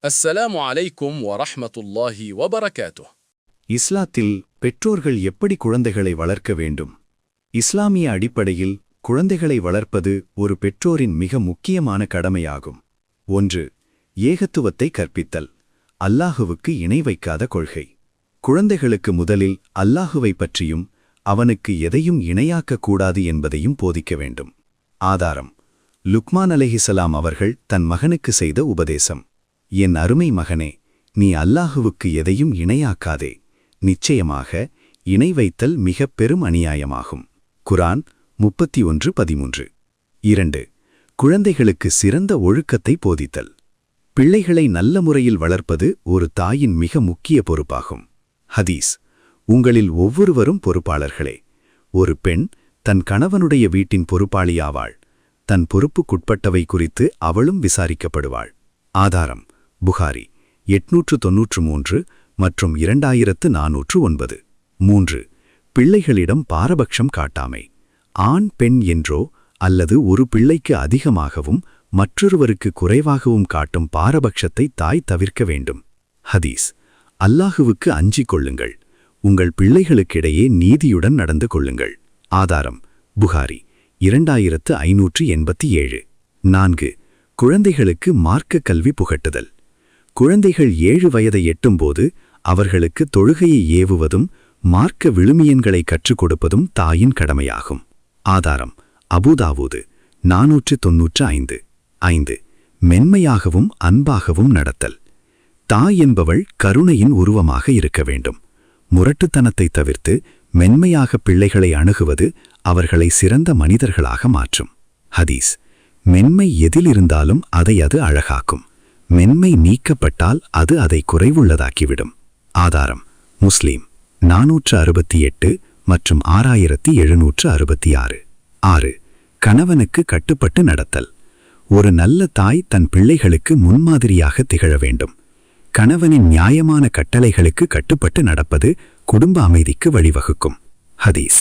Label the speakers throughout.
Speaker 1: السلام عليكم ورحمة الله وبركاته.
Speaker 2: இஸ்லாத்தில் பெற்றோர்கள் எப்படி குழந்தைகளை வளர்க்க வேண்டும்? இஸ்லாமிய அடிப்படையில் குழந்தைகளை வளர்ப்பது ஒரு பெற்றோரின் மிக முக்கியமான கடமையாகும். 1. ஏகத்துவத்தை கற்பித்தல். அல்லாஹுவுக்கு இணை வைக்காத கொள்கை. குழந்தைகளுக்கு முதலில் அல்லாஹுவை பற்றியும் அவனுக்கு எதையும் இணையாக்கக் கூடாது என்பதையும் போதிக்க வேண்டும். ஆதாரம்: லுக்மான் அலைஹிஸ்ஸலாம் அவர்கள் தன் மகனுக்கு செய்த உபதேசம். என் அருமை மகனே, நீ அல்லாஹுவுக்கு எதையும் இணையாக்காதே. நிச்சயமாக இணை வைத்தல் மிகப் பெரும் அநியாயமாகும். குர்ஆன் 31:13. 2. குழந்தைகளுக்கு சிறந்த ஒழுக்கத்தை போதித்தல். பிள்ளைகளை நல்ல முறையில் வளர்ப்பது ஒரு தாயின் மிக முக்கிய பொறுப்பாகும். ஹதீஸ்: உங்களில் ஒவ்வொருவரும் பொறுப்பாளர்களே. ஒரு பெண் தன் கணவனுடைய வீட்டின் பொறுப்பாளியாவாள். தன் பொறுப்புக்குட்பட்டவை குறித்து அவளும் விசாரிக்கப்படுவாள். ஆதாரம்: புகாரி 893 மற்றும் 2409. 3. பிள்ளைகளிடம் பாரபட்சம் காட்டாமை. ஆண் பெண் என்றோ அல்லது ஒரு பிள்ளைக்கு அதிகமாகவும் மற்றொருவருக்கு குறைவாகவும் காட்டும் பாரபட்சத்தை தாய் தவிர்க்க வேண்டும். ஹதீஸ்: அல்லாஹுவுக்கு அஞ்சிக் கொள்ளுங்கள். உங்கள் பிள்ளைகளுக்கிடையே நீதியுடன் நடந்து கொள்ளுங்கள். ஆதாரம்: புகாரி 2587. 4. குழந்தைகளுக்கு மார்க்க கல்வி புகட்டுதல். குழந்தைகள் 7 வயதை எட்டும்போது அவர்களுக்கு தொழுகையை ஏவுவதும் மார்க்க விழுமியன்களை கற்றுக் கொடுப்பதும் தாயின் கடமையாகும். ஆதாரம்: அபூதாவூது 495. 5. மென்மையாகவும் அன்பாகவும் நடத்தல். தாய் என்பவள் கருணையின் உருவமாக இருக்க வேண்டும். முரட்டுத்தனத்தை தவிர்த்து மென்மையாக பிள்ளைகளை அணுகுவது அவர்களை சிறந்த மனிதர்களாக மாற்றும். ஹதீஸ்: மென்மை எதிலிருந்தாலும் அதை அது அழகாக்கும். மென்மை நீக்கப்பட்டால் அது அதை குறைவுள்ளதாக்கிவிடும். ஆதாரம்: முஸ்லீம் 468 மற்றும் 6766. 6. கணவனுக்கு கட்டுப்பட்டு நடத்தல். ஒரு நல்ல தாய் தன் பிள்ளைகளுக்கு முன்மாதிரியாக திகழ வேண்டும். கணவனின் நியாயமான கட்டளைகளுக்கு கட்டுப்பட்டு நடப்பது குடும்ப அமைதிக்கு வழிவகுக்கும். ஹதீஸ்: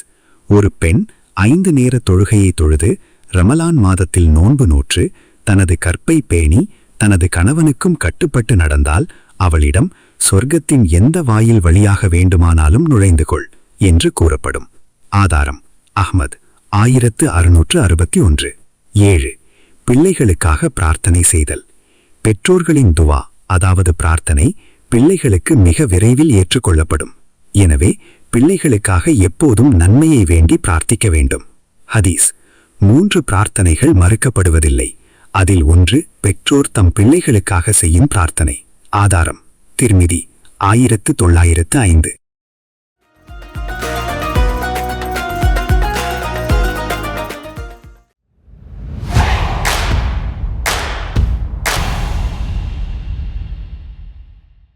Speaker 2: ஒரு பெண் 5 நேர தொழுகையை தொழுது ரமலான் மாதத்தில் நோன்பு நோற்று தனது கற்பை பேணி தனது கணவனுக்கும் கட்டுப்பட்டு நடந்தால் அவளிடம் சொர்க்கத்தின் எந்த வாயில் வழியாக வேண்டுமானாலும் நுழைந்து கொள் என்று கூறப்படும். ஆதாரம்: அஹ்மத் 1661. 7. பிள்ளைகளுக்காக பிரார்த்தனை செய்தல். பெற்றோர்களின் துவா, அதாவது பிரார்த்தனை, பிள்ளைகளுக்கு மிக விரைவில் ஏற்றுக்கொள்ளப்படும். எனவே பிள்ளைகளுக்காக எப்போதும் நன்மையை வேண்டி பிரார்த்திக்க வேண்டும். ஹதீஸ்: 3 பிரார்த்தனைகள் மறுக்கப்படுவதில்லை. அதில் 1 பெற்றோர் தம் பிள்ளைகளுக்காக செய்யும் பிரார்த்தனை. ஆதாரம்: திர்மிதி 1905.